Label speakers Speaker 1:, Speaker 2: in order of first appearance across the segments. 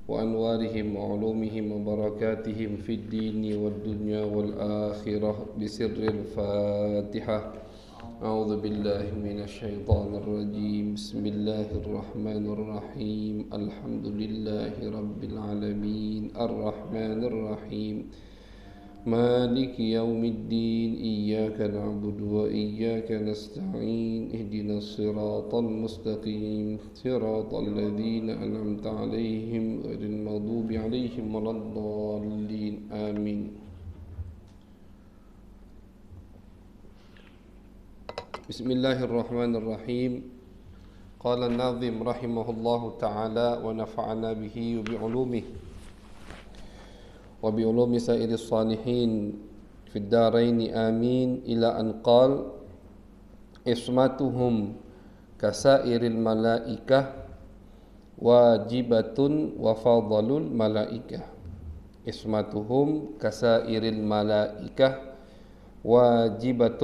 Speaker 1: وأنوارهم وعلومهم وبركاتهم في الدين والدنيا والآخرة بسر الفاتحة. أعوذ بالله من الشيطان الرجيم. بسم الله الرحمن الرحيم. الحمد لله رب العالمين الرحمن الرحيم مالك يوم الدين إياك نعبد وإياك نستعين اهدنا الصراط المستقيم صراط الذين أنعمت عليهم غير المغضوب عليهم ولا الضالين آمين. بسم الله الرحمن الرحيم. قال الناظم رحمه الله تعالى ونفعنا به وبعلومه وبعلوم سائر الصالحين في الدارين آمين إلى أن قال إصمتهم كسائر الملائكة واجبة وفضل الملائكة. إصمتهم كسائر الملائكة واجبة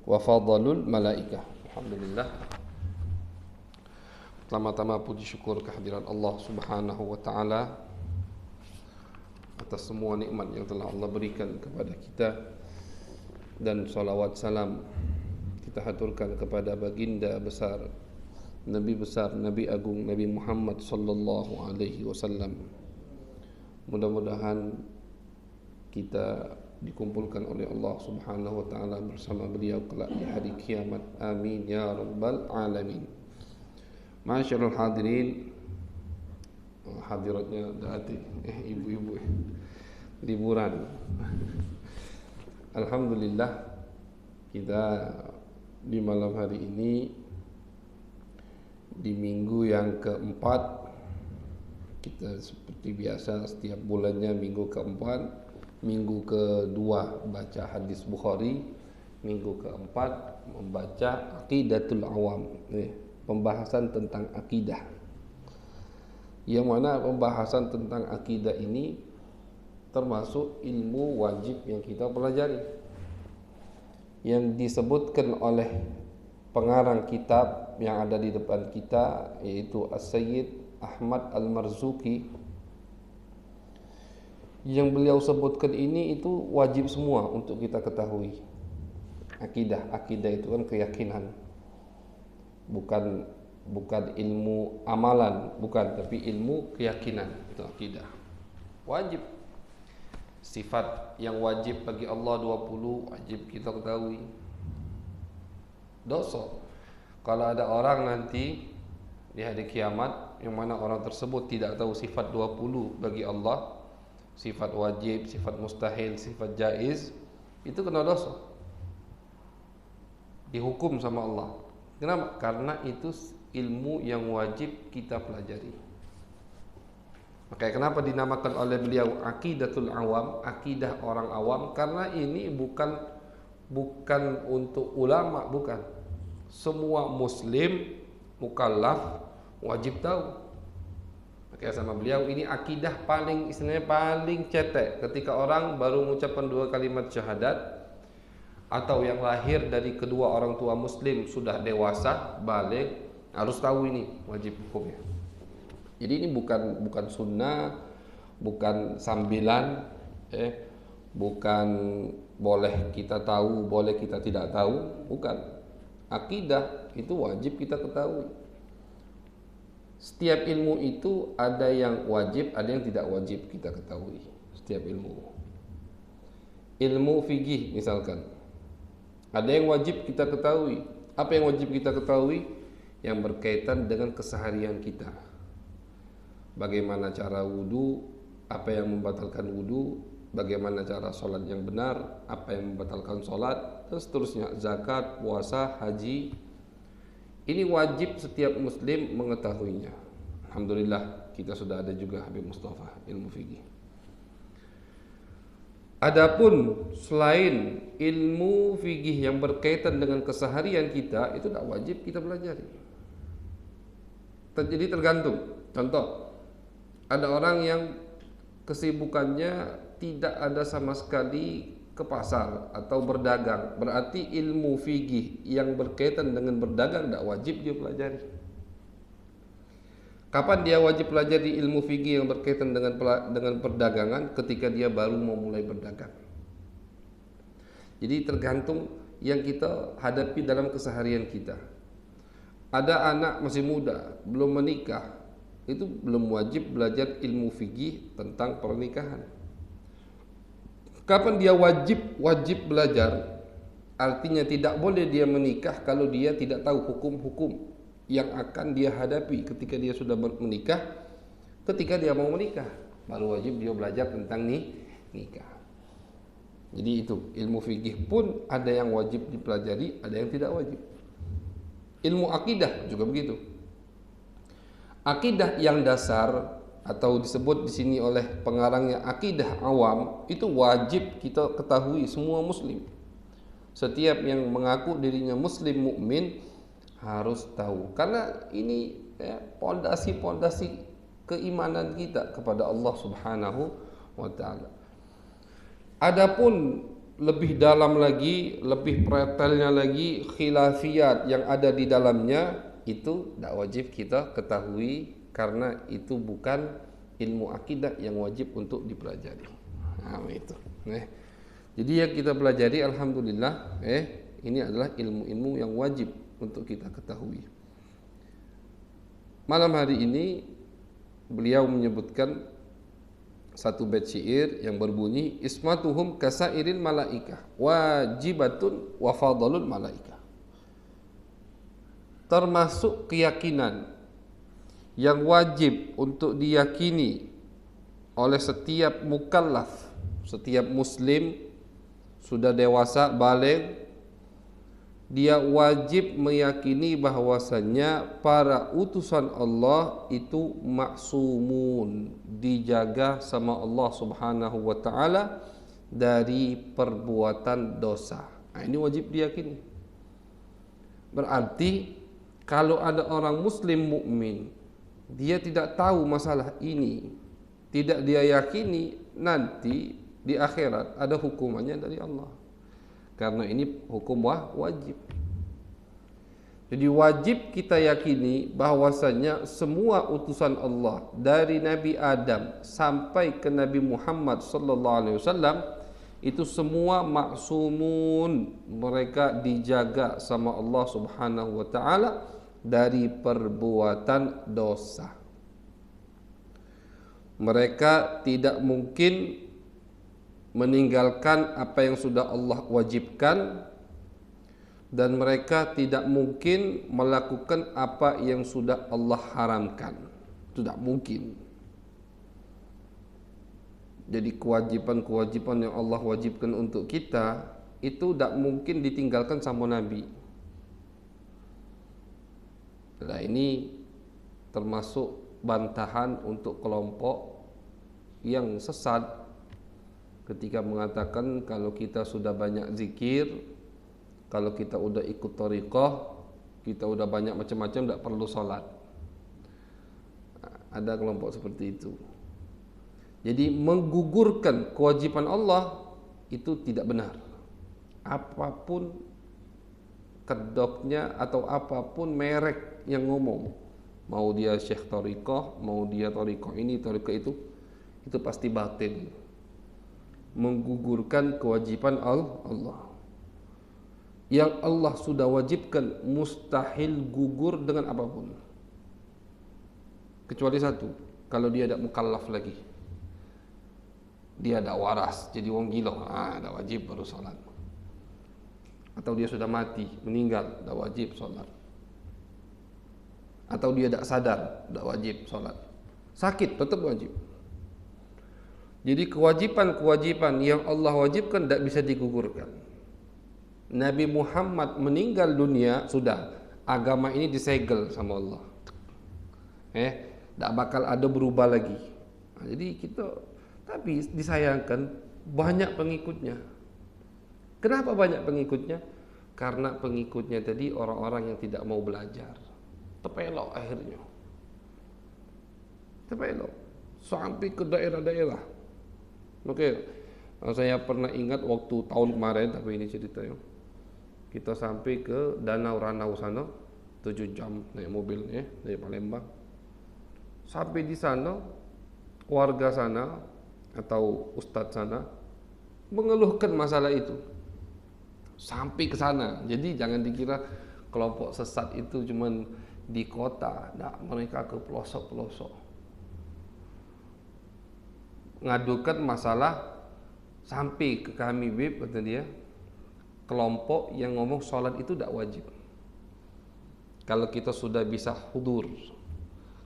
Speaker 1: وفضل الملائكة. Alhamdulillah. Pertama-tama puji syukur kehadiran Allah Subhanahu wa taala atas semua nikmat yang telah Allah berikan kepada kita, dan salawat salam kita haturkan kepada baginda besar, Nabi agung, Nabi Muhammad sallallahu alaihi wasallam. Mudah-mudahan kita dikumpulkan oleh Allah Subhanahu wa taala bersama beliau kelak di hari kiamat. Amin ya rabbal alamin. Masyaallah hadirin, hadiratnya dati ibu-ibu liburan. Alhamdulillah, kita di malam hari ini di minggu yang keempat. Kita seperti biasa setiap bulannya minggu keempat, minggu kedua baca hadis Bukhari, minggu keempat membaca Aqidatul Awam, pembahasan tentang akidah. Yang mana pembahasan tentang akidah ini termasuk ilmu wajib yang kita pelajari, yang disebutkan oleh pengarang kitab yang ada di depan kita, yaitu As-Sayyid Ahmad Al-Marzuki. Yang beliau sebutkan ini itu wajib semua untuk kita ketahui. Akidah itu kan keyakinan, bukan ilmu amalan, bukan, tapi ilmu keyakinan. Itu akidah. Wajib. Sifat yang wajib bagi Allah 20 wajib kita ketahui. Dosa. Kalau ada orang nanti di hari kiamat yang mana orang tersebut tidak tahu sifat 20 bagi Allah, sifat wajib, sifat mustahil, sifat jaiz, itu kena dosa. Dihukum sama Allah. Kenapa? Karena itu ilmu yang wajib kita pelajari. Makanya kenapa dinamakan oleh beliau Aqidatul Awam, akidah orang awam, karena ini bukan untuk ulama, bukan. Semua muslim mukallaf wajib tahu. Makanya sama beliau ini akidah paling, istilahnya paling cetek. Ketika orang baru mengucapkan 2 kalimat syahadat, atau yang lahir dari kedua orang tua muslim sudah dewasa, balik, harus tahu ini wajib hukumnya. Jadi ini bukan sunnah, bukan sambilan, bukan boleh kita tahu, boleh kita tidak tahu, bukan. Akidah itu wajib kita ketahui. Setiap ilmu itu ada yang wajib, ada yang tidak wajib kita ketahui. Setiap ilmu. Ilmu fikih misalkan, ada yang wajib kita ketahui. Apa yang wajib kita ketahui? Yang berkaitan dengan keseharian kita. Bagaimana cara wudu, apa yang membatalkan wudu, bagaimana cara sholat yang benar, apa yang membatalkan sholat, dan seterusnya. Zakat, puasa, haji. Ini wajib setiap muslim mengetahuinya. Alhamdulillah kita sudah ada juga Habib Mustafa ilmu fikih. Adapun selain ilmu fikih yang berkaitan dengan keseharian kita, itu tidak wajib kita pelajari. Jadi tergantung. Contoh, ada orang yang kesibukannya tidak ada sama sekali ke pasar atau berdagang, berarti ilmu fikih yang berkaitan dengan berdagang tidak wajib dia pelajari. Kapan dia wajib pelajari ilmu fikih yang berkaitan dengan perdagangan? Ketika dia baru mau mulai berdagang. Jadi tergantung yang kita hadapi dalam keseharian kita. Ada anak masih muda, belum menikah, itu belum wajib belajar ilmu fikih tentang pernikahan. Kapan dia wajib belajar? Artinya tidak boleh dia menikah kalau dia tidak tahu hukum-hukum yang akan dia hadapi ketika dia sudah menikah. Ketika dia mau menikah, baru wajib dia belajar tentang nikah. Jadi itu, ilmu fikih pun ada yang wajib dipelajari, ada yang tidak wajib. Ilmu akidah juga begitu. Akidah yang dasar atau disebut di sini oleh pengarangnya akidah awam, itu wajib kita ketahui semua muslim. Setiap yang mengaku dirinya muslim mukmin harus tahu, karena ini pondasi-pondasi keimanan kita kepada Allah Subhanahu wa taala. Adapun lebih dalam lagi, lebih pretelnya lagi, khilafiyat yang ada di dalamnya itu tidak wajib kita ketahui, karena itu bukan ilmu akidah yang wajib untuk dipelajari. Nah, itu. Jadi yang kita pelajari, alhamdulillah, ini adalah ilmu-ilmu yang wajib untuk kita ketahui. Malam hari ini beliau menyebutkan satu bait syair yang berbunyi, ismatuhum kasairil malaikah wajibatun wa fadalul malaikah. Termasuk keyakinan yang wajib untuk diyakini oleh setiap mukallaf, setiap muslim sudah dewasa baligh, dia wajib meyakini bahwasannya para utusan Allah itu maksumun, dijaga sama Allah Subhanahu wa taala dari perbuatan dosa. Nah, ini wajib diyakini. Berarti kalau ada orang muslim mukmin, dia tidak tahu masalah ini, tidak dia yakini, nanti di akhirat ada hukumannya dari Allah. Karena ini hukum wajib. Jadi wajib kita yakini bahwasanya semua utusan Allah dari Nabi Adam sampai ke Nabi Muhammad sallallahu alaihi wasallam itu semua maksumun, mereka dijaga sama Allah Subhanahu wa taala dari perbuatan dosa. Mereka tidak mungkin meninggalkan apa yang sudah Allah wajibkan, dan mereka tidak mungkin melakukan apa yang sudah Allah haramkan. Tidak mungkin. Jadi kewajiban-kewajiban yang Allah wajibkan untuk kita itu tidak mungkin ditinggalkan sama Nabi. Nah, ini termasuk bantahan untuk kelompok yang sesat ketika mengatakan kalau kita sudah banyak zikir, kalau kita udah ikut thariqah, kita udah banyak macam-macam, tidak perlu sholat. Ada kelompok seperti itu. Jadi menggugurkan kewajiban Allah itu tidak benar. Apapun kedoknya atau apapun merek yang ngomong, mau dia syekh thariqah, mau dia thariqah ini, thariqah itu pasti batil. Menggugurkan kewajiban Allah. Yang Allah sudah wajibkan mustahil gugur dengan apapun, kecuali satu, kalau dia tidak mukallaf lagi, dia tidak waras, jadi wong gila, tidak wajib baru sholat. Atau dia sudah mati, meninggal, tidak wajib sholat. Atau dia tidak sadar, tidak wajib sholat. Sakit tetap wajib. Jadi kewajiban-kewajiban yang Allah wajibkan tidak bisa digugurkan. Nabi Muhammad meninggal dunia, sudah, agama ini disegel sama Allah. Tak bakal ada berubah lagi. Nah, jadi kita, tapi disayangkan banyak pengikutnya. Kenapa banyak pengikutnya? Karena pengikutnya tadi orang-orang yang tidak mau belajar. Tepelok akhirnya. Tepelok. Sampai ke daerah-daerah. Oke, saya pernah ingat waktu tahun kemarin, tapi ini ceritanya. Kita sampai ke Danau Ranau sana, 7 jam naik mobil dari Palembang. Sampai di sana, warga sana atau ustadz sana mengeluhkan masalah itu. Sampai ke sana. Jadi jangan dikira kelompok sesat itu cuman di kota, nah, mereka ke pelosok-pelosok. Ngadukan masalah sampai ke kami, Bib, kata dia, kelompok yang ngomong sholat itu tidak wajib. Kalau kita sudah bisa hudur,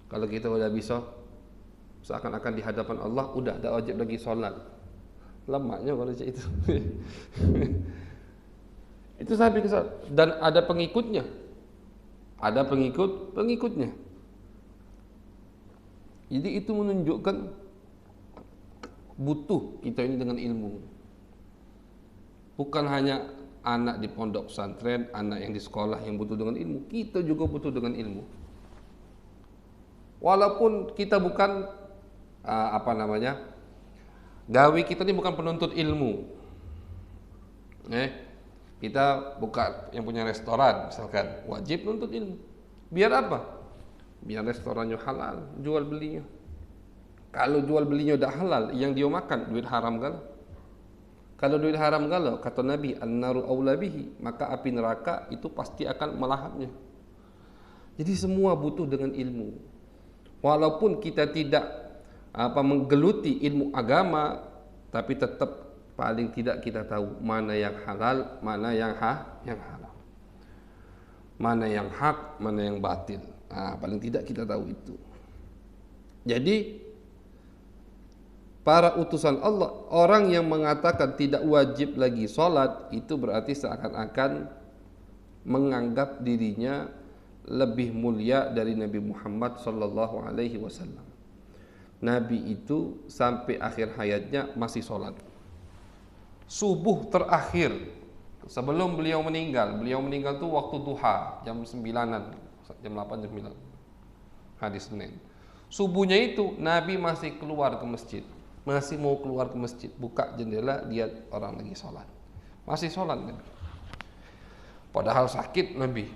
Speaker 1: kalau kita sudah bisa seakan-akan di hadapan Allah, udah tidak wajib lagi sholat. Lemaknya kalau macam itu. Itu sampai ke sana. Dan ada pengikutnya, ada pengikutnya. Jadi itu menunjukkan butuh kita ini dengan ilmu. Bukan hanya anak di pondok pesantren, anak yang di sekolah yang butuh dengan ilmu, kita juga butuh dengan ilmu. Walaupun kita bukan gawe kita ini bukan penuntut ilmu. Kita buka yang punya restoran misalkan, wajib nuntut ilmu. Biar apa? Biar restorannya halal, jual belinya. Kalau jual belinya udah halal, yang dia makan duit haram galau. Kalau duit haram galau, kata Nabi, an-naru aula bihi, maka api neraka itu pasti akan melahapnya. Jadi semua butuh dengan ilmu. Walaupun kita tidak menggeluti ilmu agama, tapi tetap paling tidak kita tahu mana yang halal, mana yang haram, mana yang hak, mana yang batil. Paling tidak kita tahu itu. Jadi para utusan Allah, orang yang mengatakan tidak wajib lagi sholat, itu berarti seakan-akan menganggap dirinya lebih mulia dari Nabi Muhammad sallallahu alaihi wasallam. Nabi itu sampai akhir hayatnya masih sholat. Subuh terakhir sebelum beliau meninggal tuh waktu duha, jam 9-an, jam 8, jam 9 hari Senin. Subuhnya itu Nabi masih keluar ke masjid, masih mau keluar ke masjid, buka jendela lihat orang lagi sholat, masih sholat Nabi. Padahal sakit Nabi,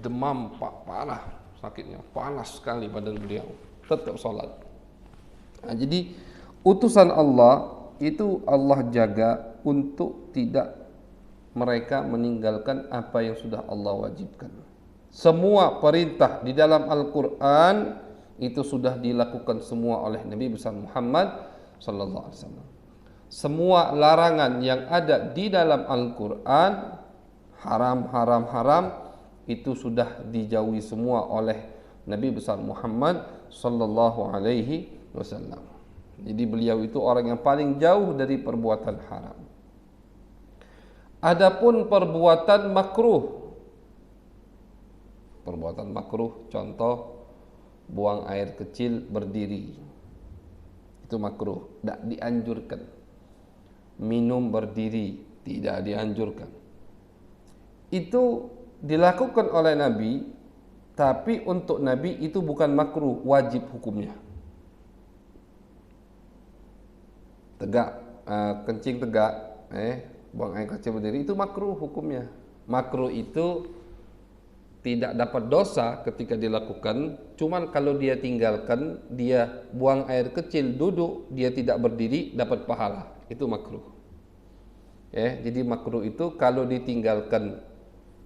Speaker 1: demam parah, sakitnya panas sekali badan beliau, tetap sholat. Jadi utusan Allah itu Allah jaga untuk tidak mereka meninggalkan apa yang sudah Allah wajibkan. Semua perintah di dalam Al-Quran itu sudah dilakukan semua oleh Nabi besar Muhammad sallallahu alaihi wasallam. Semua larangan yang ada di dalam Al-Quran, haram itu sudah dijauhi semua oleh Nabi besar Muhammad sallallahu alaihi wasallam. Jadi beliau itu orang yang paling jauh dari perbuatan haram. Adapun perbuatan makruh, contoh buang air kecil berdiri, itu makruh, tidak dianjurkan. Minum berdiri, tidak dianjurkan. Itu dilakukan oleh Nabi, tapi untuk Nabi itu bukan makruh, wajib hukumnya. Kencing tegak, buang air kecil berdiri, itu makruh hukumnya. Makruh itu tidak dapat dosa ketika dilakukan, cuman kalau dia tinggalkan, dia buang air kecil duduk, dia tidak berdiri, dapat pahala, itu makruh. Jadi makruh itu kalau ditinggalkan,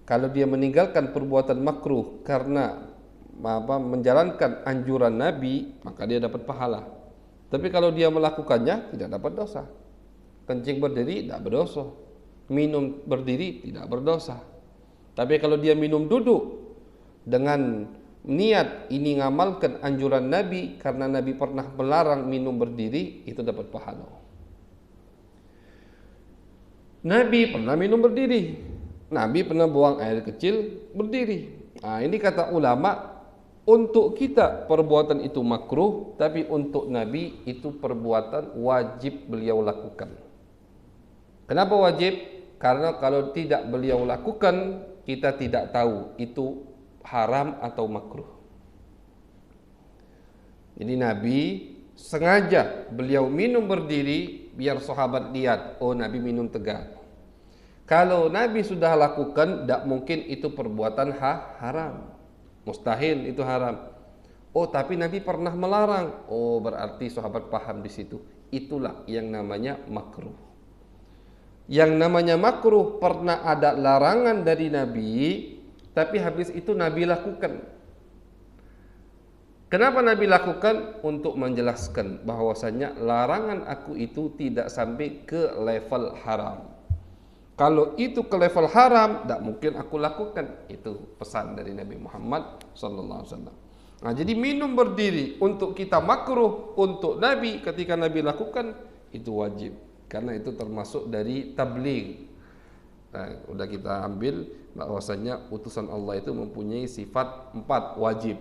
Speaker 1: kalau dia meninggalkan perbuatan makruh karena menjalankan anjuran Nabi, maka dia dapat pahala. Tapi kalau dia melakukannya, tidak dapat dosa. Kencing berdiri tidak berdosa, minum berdiri tidak berdosa. Tapi kalau dia minum duduk dengan niat ini ngamalkan anjuran Nabi karena Nabi pernah melarang minum berdiri, itu dapat pahala. Nabi pernah minum berdiri, Nabi pernah buang air kecil berdiri. Ini kata ulama, untuk kita perbuatan itu makruh, tapi untuk Nabi itu perbuatan wajib beliau lakukan. Kenapa wajib? Karena kalau tidak beliau lakukan, kita tidak tahu itu haram atau makruh. Jadi Nabi sengaja beliau minum berdiri biar sahabat lihat, oh Nabi minum tegak. Kalau Nabi sudah lakukan, tidak mungkin itu perbuatan haram. Mustahil itu haram. Oh, tapi Nabi pernah melarang. Oh, berarti sahabat paham di situ. Itulah yang namanya makruh. Yang namanya makruh pernah ada larangan dari Nabi, tapi habis itu Nabi lakukan. Kenapa Nabi lakukan? Untuk menjelaskan bahwasanya larangan aku itu tidak sampai ke level haram. Kalau itu ke level haram, tidak mungkin aku lakukan. Itu pesan dari Nabi Muhammad SAW. Nah, jadi minum berdiri untuk kita makruh, untuk Nabi ketika Nabi lakukan itu wajib. Karena itu termasuk dari tabligh. Nah, udah kita ambil bahwasanya utusan Allah itu mempunyai sifat 4 wajib.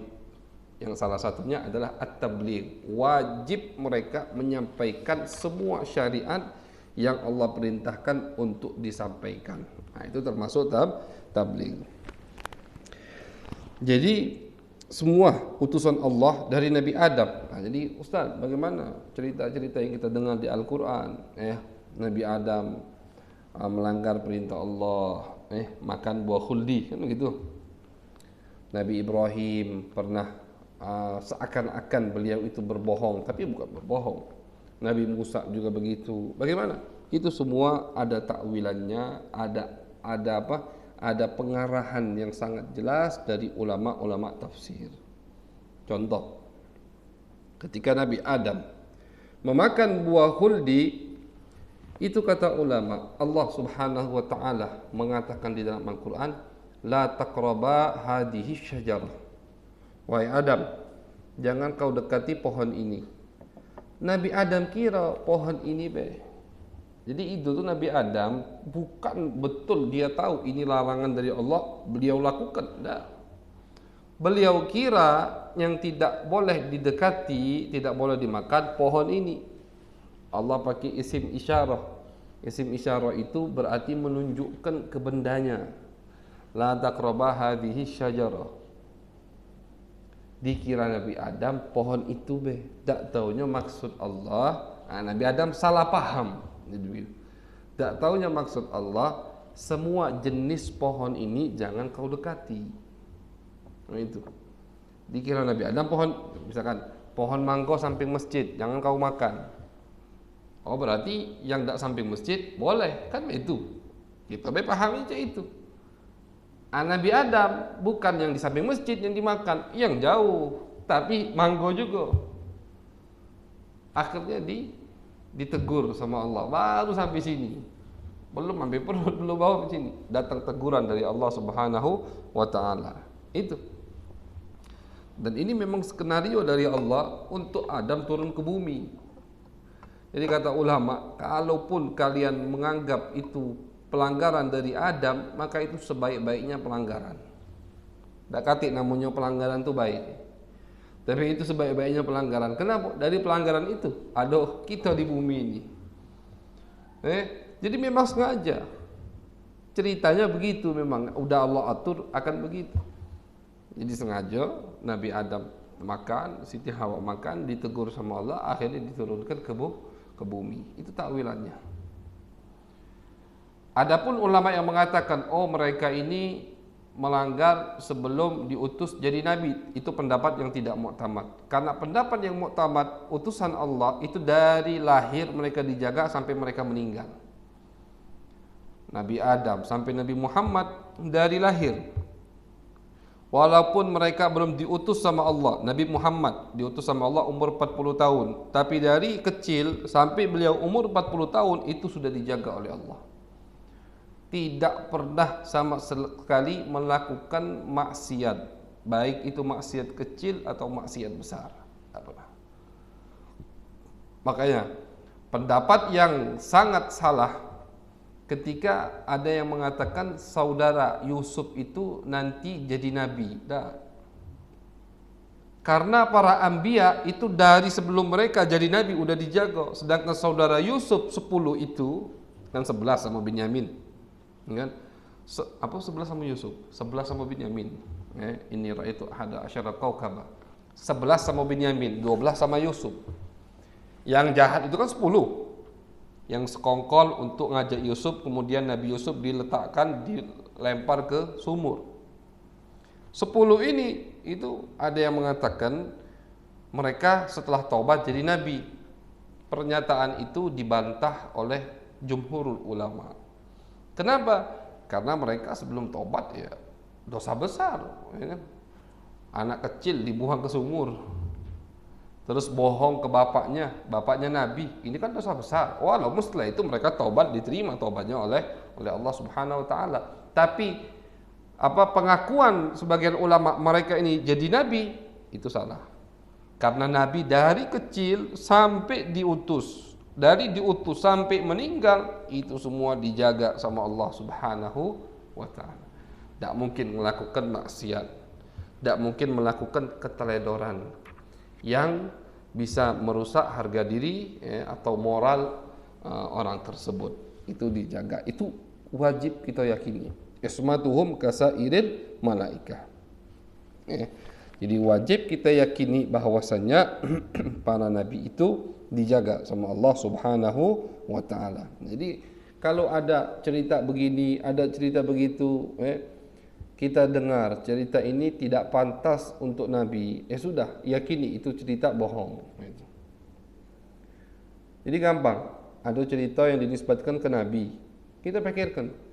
Speaker 1: Yang salah satunya adalah at-tabligh. Wajib mereka menyampaikan semua syariat yang Allah perintahkan untuk disampaikan. Nah, itu termasuk tabligh. Jadi semua utusan Allah dari Nabi Adam. Nah, jadi Ustaz, bagaimana cerita-cerita yang kita dengar di Al-Quran? Nabi Adam melanggar perintah Allah, makan buah khuldi, kan begitu. Nabi Ibrahim pernah seakan-akan beliau itu berbohong, tapi bukan berbohong. Nabi Musa juga begitu. Bagaimana? Itu semua ada takwilannya, ada apa? Ada pengarahan yang sangat jelas dari ulama-ulama tafsir. Contoh, ketika Nabi Adam memakan buah khuldi, itu kata ulama, Allah Subhanahu wa taala mengatakan di dalam Al-Qur'an, la taqraba hadhihi syajarah. Wahai Adam, jangan kau dekati pohon ini. Nabi Adam kira pohon ini Jadi itu tuh Nabi Adam bukan betul dia tahu ini larangan dari Allah, beliau lakukan. Tidak. Beliau kira yang tidak boleh didekati, tidak boleh dimakan pohon ini. Allah pakai isim isyarah. Isim isyarah itu berarti menunjukkan ke bendanya. La taqraba hadhihi syajarah. Dikira Nabi Adam pohon itu tak taunya maksud Allah. Nabi Adam salah paham. Tak taunya maksud Allah, semua jenis pohon ini jangan kau dekati. Nah, itu dikira Nabi Adam pohon, misalkan pohon mangga samping masjid jangan kau makan. Oh, berarti yang tak samping masjid boleh, kan itu. Kita pahami aja itu. Nabi Adam bukan yang di samping masjid yang dimakan, yang jauh, tapi mangga juga. Akhirnya ditegur sama Allah, baru sampai sini, belum sampai perut, belum bawa ke sini, datang teguran dari Allah Subhanahu wa taala. Itu. Dan ini memang skenario dari Allah untuk Adam turun ke bumi. Jadi kata ulama, kalaupun kalian menganggap itu pelanggaran dari Adam, maka itu sebaik-baiknya pelanggaran. Tak kata namanya pelanggaran itu baik, tapi itu sebaik-baiknya pelanggaran. Kenapa? Dari pelanggaran itu ada kita di bumi ini. Jadi memang sengaja. Ceritanya begitu, memang udah Allah atur akan begitu. Jadi sengaja Nabi Adam makan, Siti Hawa makan, ditegur sama Allah, akhirnya diturunkan ke bumi. Itu takwilannya. Adapun ulama yang mengatakan, oh mereka ini melanggar sebelum diutus jadi nabi, itu pendapat yang tidak muktamad. Karena pendapat yang muktamad, utusan Allah itu dari lahir mereka dijaga sampai mereka meninggal. Nabi Adam sampai Nabi Muhammad dari lahir, walaupun mereka belum diutus sama Allah. Nabi Muhammad diutus sama Allah umur 40 tahun, tapi dari kecil sampai beliau umur 40 tahun itu sudah dijaga oleh Allah. Tidak pernah sama sekali melakukan maksiat, baik itu maksiat kecil atau maksiat besar. Tak pernah. Makanya pendapat yang sangat salah ketika ada yang mengatakan saudara Yusuf itu nanti jadi nabi. Karena para anbiya itu dari sebelum mereka jadi nabi udah dijaga, sedangkan saudara Yusuf 10 itu dan 11 sama Binyamin. Kan? 11 sama Yusuf, 11 sama Binyamin. Ini ra'aitu ahada asyara kaukaba. 11 sama Binyamin, 12 sama Yusuf. Yang jahat itu kan 10. Yang sekongkol untuk ngajak Yusuf, kemudian Nabi Yusuf diletakkan, dilempar ke sumur. 10 ini itu ada yang mengatakan mereka setelah taubat jadi nabi. Pernyataan itu dibantah oleh jumhurul ulama. Kenapa? Karena mereka sebelum taubat ya dosa besar, ya kan? Anak kecil dibuang ke sumur, terus bohong ke bapaknya nabi, ini kan dosa besar. Walaupun setelah itu mereka taubat, diterima taubatnya oleh Allah Subhanahu wa taala. Tapi pengakuan sebagian ulama mereka ini jadi nabi itu salah. Karena nabi dari kecil sampai diutus, dari diutus sampai meninggal itu semua dijaga sama Allah Subhanahu wa taala. Tidak mungkin melakukan maksiat, tidak mungkin melakukan keteledoran yang bisa merusak harga diri atau moral orang tersebut. Itu dijaga, itu wajib kita yakini. Ismatuhum kasairil malaikah. Jadi wajib kita yakini bahwasannya para nabi itu dijaga sama Allah Subhanahu wa taala. Jadi kalau ada cerita begini, ada cerita begitu, kita dengar cerita ini tidak pantas untuk nabi, sudah yakini itu cerita bohong. Jadi gampang, ada cerita yang dinisbatkan ke nabi, kita pikirkan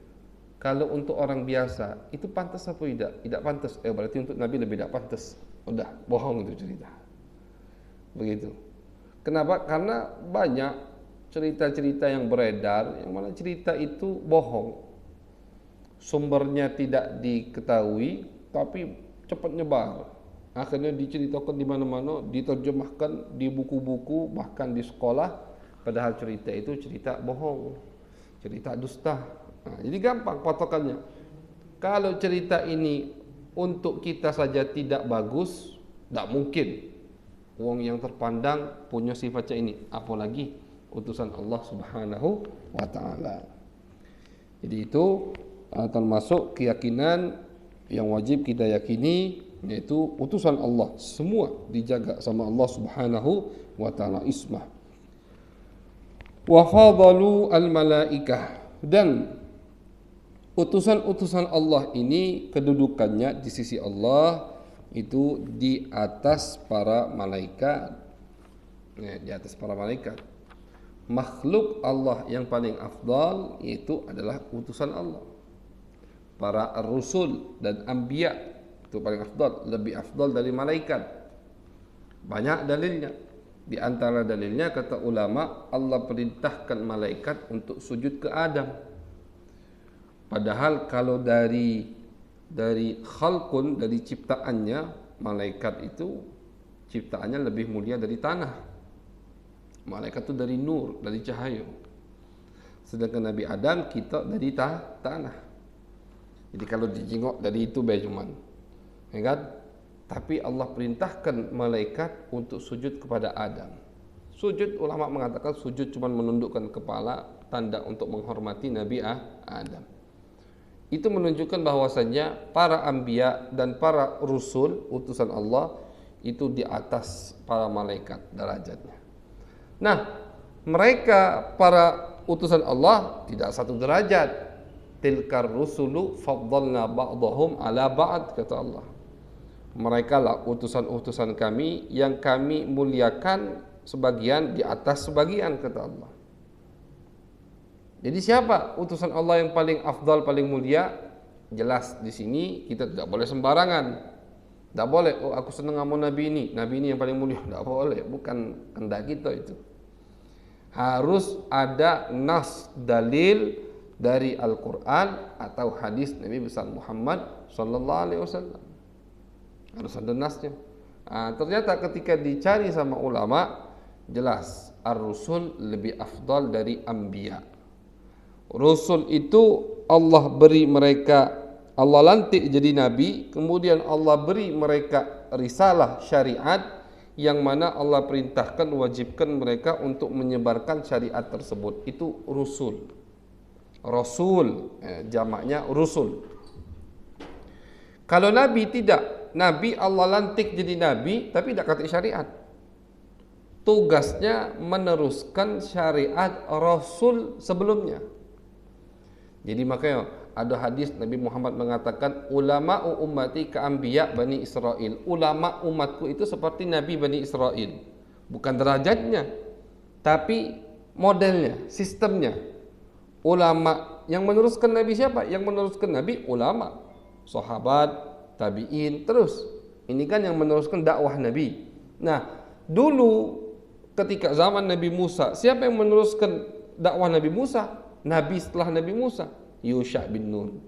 Speaker 1: kalau untuk orang biasa itu pantas apa tidak? Tidak pantas. Berarti untuk nabi lebih tidak pantas. Udah bohong itu cerita. Begitu. Kenapa? Karena banyak cerita-cerita yang beredar yang mana cerita itu bohong. Sumbernya tidak diketahui tapi cepat nyebar. Akhirnya diceritakan di mana-mana, diterjemahkan di buku-buku, bahkan di sekolah, padahal cerita itu cerita bohong. Cerita dusta. Jadi gampang patokannya. Kalau cerita ini untuk kita saja tidak bagus, tidak mungkin wong yang terpandang punya sifatnya ini, apalagi utusan Allah Subhanahu wa taala. Jadi itu termasuk keyakinan yang wajib kita yakini, yaitu utusan Allah semua dijaga sama Allah Subhanahu wa taala, ismah. Wa fadalu al malaikah, dan utusan-utusan Allah ini kedudukannya di sisi Allah itu di atas para malaikat. Di atas para malaikat. Makhluk Allah yang paling afdal itu adalah utusan Allah. Para rusul dan anbiya itu paling afdal, lebih afdal dari malaikat. Banyak dalilnya. Di antara dalilnya kata ulama, Allah perintahkan malaikat untuk sujud ke Adam. Padahal kalau dari khalqun, dari ciptaannya, malaikat itu ciptaannya lebih mulia dari tanah. Malaikat itu dari nur, dari cahaya. Sedangkan Nabi Adam kita dari tanah. Jadi kalau dijengok dari itu cuman, ya kan? Tapi Allah perintahkan malaikat untuk sujud kepada Adam. Sujud, ulama mengatakan sujud cuma menundukkan kepala, tanda untuk menghormati Nabi Adam. Itu menunjukkan bahwasannya para anbiya dan para rusul utusan Allah itu di atas para malaikat derajatnya. Nah, mereka para utusan Allah tidak satu derajat. Tilkar rusulu faddalna ba'dahum ala ba'd, kata Allah. Mereka lah utusan-utusan kami yang kami muliakan sebagian di atas sebagian, kata Allah. Jadi siapa utusan Allah yang paling afdal, paling mulia? Jelas di sini kita tidak boleh sembarangan. Tidak boleh, aku senang sama Nabi ini yang paling mulia. Tidak boleh, bukan kehendak kita itu. Harus ada nas, dalil dari Al-Quran atau hadis Nabi besar Muhammad sallallahu alaihi wasallam. Harus ada nasnya. Ternyata ketika dicari sama ulama, jelas ar-rusul lebih afdal dari anbiya. Rasul itu Allah beri mereka, Allah lantik jadi nabi, kemudian Allah beri mereka risalah syariat yang mana Allah perintahkan, wajibkan mereka untuk menyebarkan syariat tersebut. Itu rusul. Rasul, jamaknya rusul. Kalau nabi tidak, nabi Allah lantik jadi nabi tapi tidak kata syariat. Tugasnya meneruskan syariat rasul sebelumnya. Jadi makanya Ada hadis Nabi Muhammad mengatakan, ulama ummati ka anbiya Bani Israel. Ulama umatku itu seperti Nabi Bani Israel. Bukan derajatnya, tapi modelnya, sistemnya. Ulama yang meneruskan Nabi siapa? Yang meneruskan Nabi ulama, sahabat, tabi'in, terus. Ini kan yang meneruskan dakwah Nabi. Nah, dulu ketika zaman Nabi Musa, siapa yang meneruskan dakwah Nabi Musa? Nabi setelah Nabi Musa, Yusha bin Nun.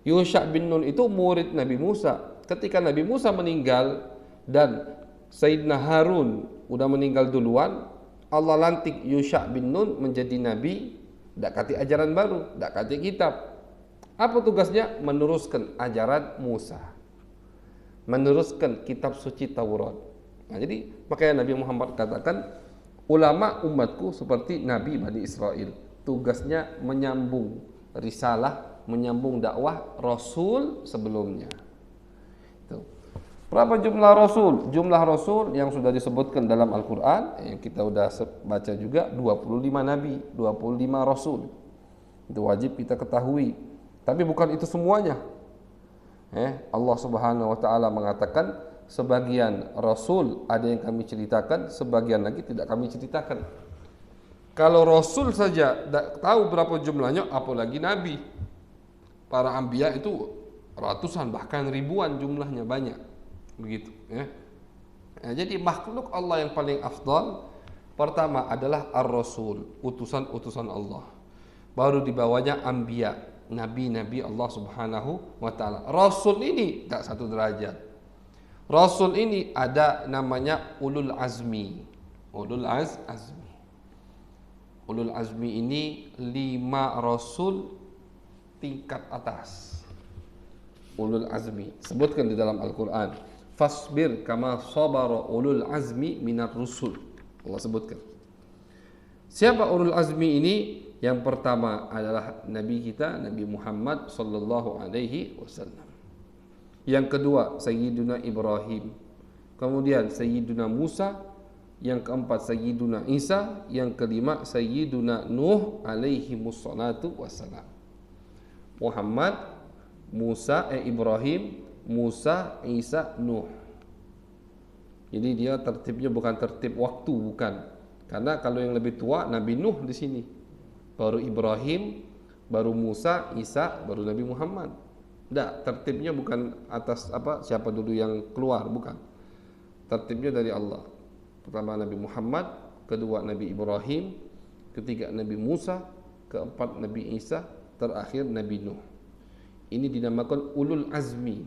Speaker 1: Yusha bin Nun itu murid Nabi Musa. Ketika Nabi Musa meninggal dan Sayyidina Harun udah meninggal duluan, Allah lantik Yusha bin Nun menjadi nabi, dak kati ajaran baru, dak kati kitab. Apa tugasnya? Meneruskan ajaran Musa, meneruskan kitab suci Taurat. Nah, jadi makanya Nabi Muhammad katakan, ulama umatku seperti Nabi Bani Israel. Tugasnya menyambung risalah, menyambung dakwah Rasul sebelumnya. Itu. Berapa jumlah Rasul? Jumlah Rasul yang sudah disebutkan dalam Al-Quran, yang kita sudah baca juga, 25 Nabi, 25 Rasul. Itu wajib kita ketahui. Tapi bukan itu semuanya. Allah Subhanahu Wa Taala mengatakan, sebagian Rasul ada yang kami ceritakan, sebagian lagi tidak kami ceritakan. Kalau Rasul saja tak tahu berapa jumlahnya, apalagi Nabi. Para anbiya itu ratusan bahkan ribuan jumlahnya, banyak. Begitu ya. Nah, jadi makhluk Allah yang paling afdal pertama adalah Ar-Rasul, utusan-utusan Allah. Baru di bawahnya anbiya, nabi-nabi Allah Subhanahu Wa Taala. Rasul ini tak satu derajat. Rasul ini ada namanya ulul azmi. Ulul azmi. Ulul azmi ini 5 rasul tingkat atas. Ulul azmi sebutkan di dalam Al-Quran, fasbir kama sabara ulul azmi minar rusul. Allah sebutkan. Siapa ulul azmi ini? Yang pertama adalah Nabi kita, Nabi Muhammad sallallahu alaihi wasallam. Yang kedua Sayyiduna Ibrahim. Kemudian Sayyiduna Musa. Yang keempat Sayyiduna Isa. Yang kelima Sayyiduna Nuh alaihi mussalatu wassalam. Muhammad, Musa, Ibrahim, Musa, Isa, Nuh. Jadi dia tertibnya bukan tertib waktu, bukan. Karena kalau yang lebih tua Nabi Nuh di sini, baru Ibrahim, baru Musa, Isa, baru Nabi Muhammad. Tidak, tertibnya bukan atas siapa dulu yang keluar, bukan. Tertibnya dari Allah. Pertama Nabi Muhammad, kedua Nabi Ibrahim, ketiga Nabi Musa, keempat Nabi Isa, terakhir Nabi Nuh. Ini dinamakan ulul azmi.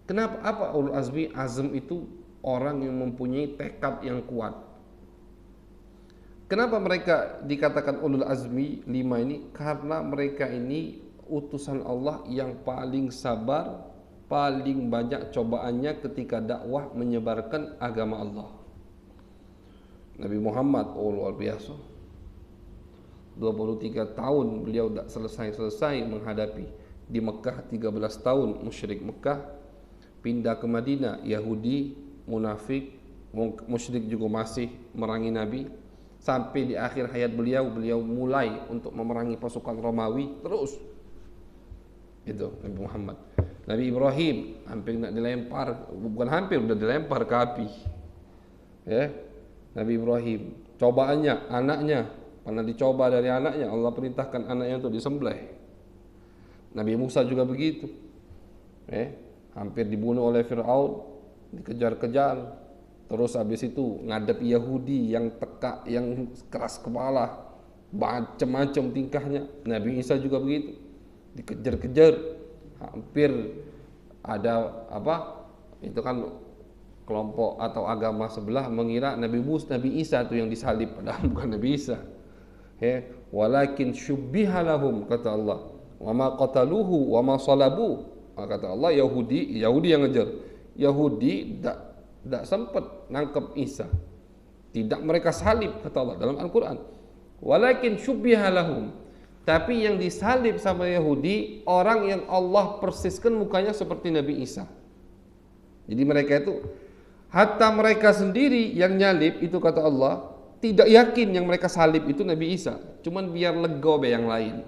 Speaker 1: Kenapa? Apa ulul azmi? Azm itu orang yang mempunyai tekad yang kuat. Kenapa mereka dikatakan ulul azmi 5 ini? Karena mereka ini utusan Allah yang paling sabar, paling banyak cobaannya ketika dakwah menyebarkan agama Allah. Nabi Muhammad, luar biasa. 23 tahun beliau tak selesai menghadapi. Di Mekah 13 tahun musyrik Mekah, pindah ke Madinah, Yahudi, munafik, musyrik juga masih merangi Nabi. Sampai di akhir hayat beliau mulai untuk memerangi pasukan Romawi terus. Itu Nabi Muhammad. Nabi Ibrahim hampir nak dilempar, bukan hampir, sudah dilempar ke api. Ya. Nabi Ibrahim, cobaannya anaknya, pernah dicoba dari anaknya, Allah perintahkan anaknya untuk disembelih. Nabi Musa juga begitu. Hampir dibunuh oleh Fir'aun, dikejar-kejar. Terus habis itu ngadep Yahudi yang tekak, yang keras kepala, macam-macam tingkahnya. Nabi Isa juga begitu, dikejar-kejar. Hampir ada itu kan kelompok atau agama sebelah mengira Nabi Isa itu yang disalib, padahal bukan Nabi Isa. Walakin syubbiha lahum, kata Allah, wa ma qataluhu wa ma salabu. Kata Allah, Yahudi yang ngejar. Yahudi tidak sempat nangkep Isa, tidak mereka salib, kata Allah dalam Al-Quran. Walakin syubbiha lahum, tapi yang disalib sama Yahudi orang yang Allah persiskan mukanya seperti Nabi Isa. Jadi mereka itu, hatta mereka sendiri yang nyalib itu, kata Allah, tidak yakin yang mereka salib itu Nabi Isa, cuman biar lega yang lain.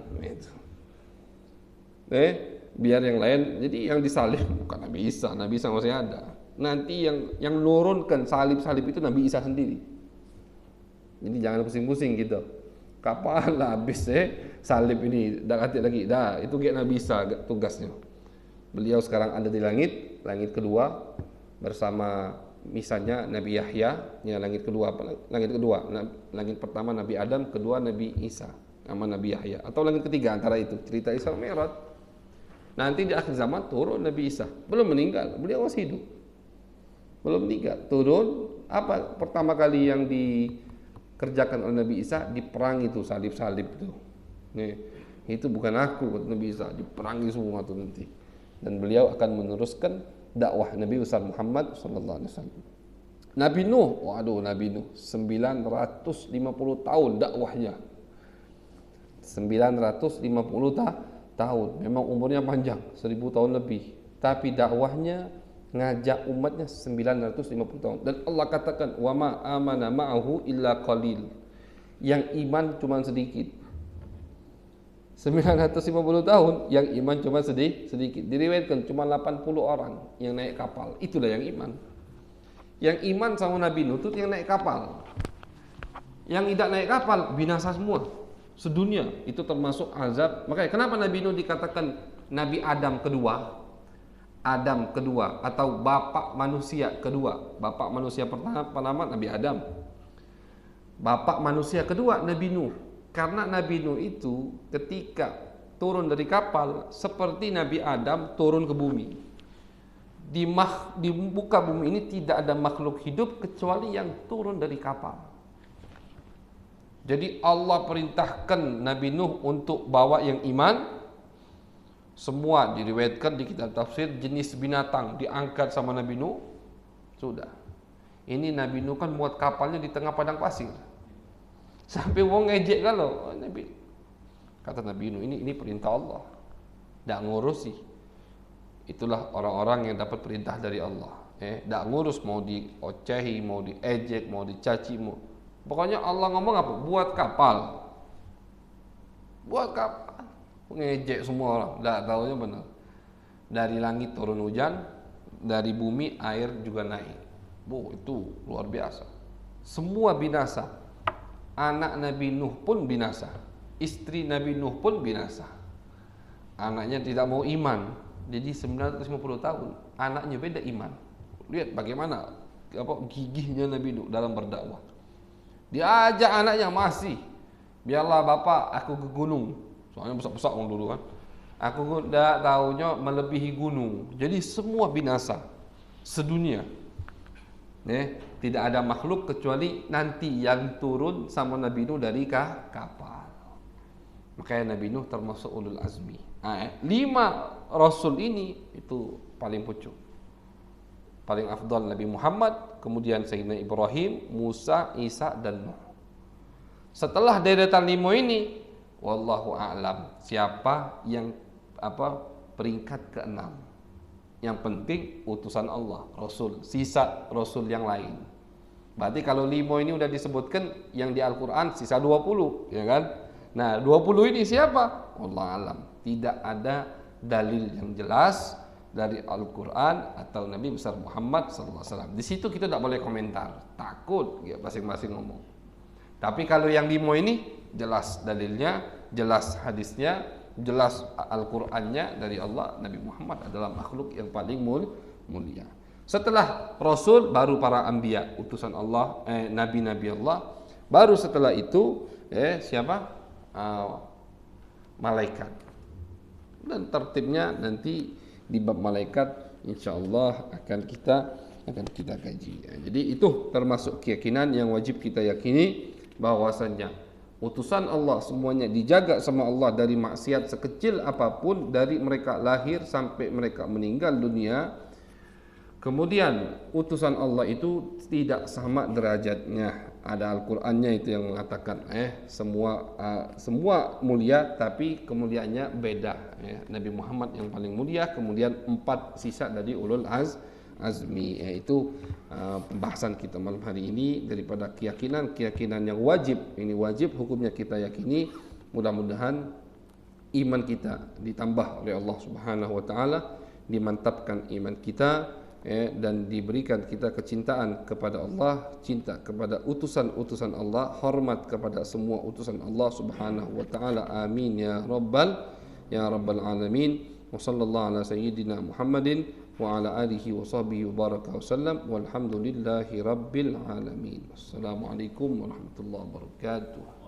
Speaker 1: Biar yang lain, jadi yang disalib bukan Nabi Isa masih ada. Nanti yang nurunkan salib itu Nabi Isa sendiri. Jadi jangan pusing-pusing gitu. Kapan lah habis salib ini, dah ganti lagi. Dah, itu kayak Nabi Isa tugasnya. Beliau sekarang ada di langit kedua bersama misalnya Nabi Yahya, ya langit kedua. Langit pertama Nabi Adam, kedua Nabi Isa, nama Nabi Yahya. Atau langit ketiga antara itu, cerita Isra Mi'raj. Nanti di akhir zaman turun Nabi Isa, belum meninggal, beliau masih hidup. Belum meninggal, turun. Apa pertama kali yang dikerjakan oleh Nabi Isa? Diperangi itu salib-salib itu. Nih, itu bukan aku, kata Nabi Isa, diperangi semua tuh nanti. Dan beliau akan meneruskan dakwah Nabi besar Muhammad sallallahu alaihi wasallam. Nabi Nuh, waduh Nabi Nuh 950 tahun dakwahnya. 950 tahun. Memang umurnya panjang, 1000 tahun lebih. Tapi dakwahnya ngajak umatnya 950 tahun. Dan Allah katakan, "Wa ma amana ma'ahu illa qalil." Yang iman cuma sedikit. 950 tahun yang iman cuma sedikit. Diriwayatkan cuma 80 orang yang naik kapal. Itulah yang iman. Yang iman sama Nabi Nuh itu yang naik kapal. Yang tidak naik kapal binasa semua. Sedunia itu termasuk azab. Makanya kenapa Nabi Nuh dikatakan Nabi Adam kedua? Adam kedua atau bapak manusia kedua. Bapak manusia pertama Nabi Adam. Bapak manusia kedua Nabi Nuh. Karena Nabi Nuh itu ketika turun dari kapal seperti Nabi Adam turun ke bumi. Di muka bumi ini tidak ada makhluk hidup kecuali yang turun dari kapal. Jadi Allah perintahkan Nabi Nuh untuk bawa yang iman. Semua diriwayatkan di kitab tafsir jenis binatang diangkat sama Nabi Nuh. Sudah. Ini Nabi Nuh kan muat kapalnya di tengah padang pasir. Sampai wong ngejek kalau Nabi. Kata Nabi Nuh, ini perintah Allah. Ndak ngurusi. Itulah orang-orang yang dapat perintah dari Allah. Ndak ngurus mau diocehi, mau diejek, mau dicaci, pokoknya Allah ngomong apa? Buat kapal. Buat kapal. Ngejek semua orang, ndak taunya benar. Dari langit turun hujan, dari bumi air juga naik. Itu luar biasa. Semua binasa. Anak Nabi Nuh pun binasa. Istri Nabi Nuh pun binasa. Anaknya tidak mau iman. Jadi 950 tahun anaknya beda iman. Lihat bagaimana gigihnya Nabi Nuh dalam berdakwah. Diajak anaknya masih, biarlah bapak aku ke gunung. Soalnya besar-besar orang dulu kan. Aku tidak tahunya melebihi gunung. Jadi semua binasa sedunia. Tidak ada makhluk kecuali nanti yang turun sama Nabi Nuh dari kapal. Makanya Nabi Nuh termasuk ulul azmi. 5 rasul ini itu paling pucuk. Paling afdal Nabi Muhammad, kemudian Sayyidina Ibrahim, Musa, Isa dan Nuh. Setelah deretan 5 ini, wallahu a'lam, siapa yang peringkat ke-6. Yang penting utusan Allah, Rasul, sisa Rasul yang lain. Berarti kalau 5 ini udah disebutkan, yang di Al-Quran sisa 20, ya kan? Nah 20 ini siapa? Wallahu a'lam. Tidak ada dalil yang jelas dari Al-Quran atau Nabi besar Muhammad SAW. Di situ kita tidak boleh komentar, takut ya masing-masing ngomong. Tapi kalau yang 5 ini jelas dalilnya, jelas hadisnya, jelas Al-Qur'annya dari Allah. Nabi Muhammad adalah makhluk yang paling mulia. Setelah Rasul baru para anbiya, utusan Allah, nabi-nabi Allah. Baru setelah itu siapa? Malaikat. Dan tertibnya nanti di bab malaikat insyaallah akan kita kaji. Jadi itu termasuk keyakinan yang wajib kita yakini, bahwasanya utusan Allah semuanya dijaga sama Allah dari maksiat sekecil apapun, dari mereka lahir sampai mereka meninggal dunia. Kemudian utusan Allah itu tidak sama derajatnya. Ada Al-Qur'annya itu yang mengatakan semua mulia tapi kemuliaannya beda. Nabi Muhammad yang paling mulia, kemudian 4 sisa dari ulul azmi. Itu pembahasan kita malam hari ini daripada keyakinan yang wajib. Ini wajib hukumnya kita yakini. Mudah-mudahan iman kita ditambah oleh Allah Subhanahu wa taala, dimantapkan iman kita, dan diberikan kita kecintaan kepada Allah, cinta kepada utusan-utusan Allah, hormat kepada semua utusan Allah Subhanahu wa taala. Amin ya rabbal alamin. Wa sallallahu ala sayyidina Muhammadin wa ala alihi wa sahbihi wa baraka wa sallam, walhamdulillahi rabbil alamin. Assalamualaikum warahmatullahi wabarakatuh.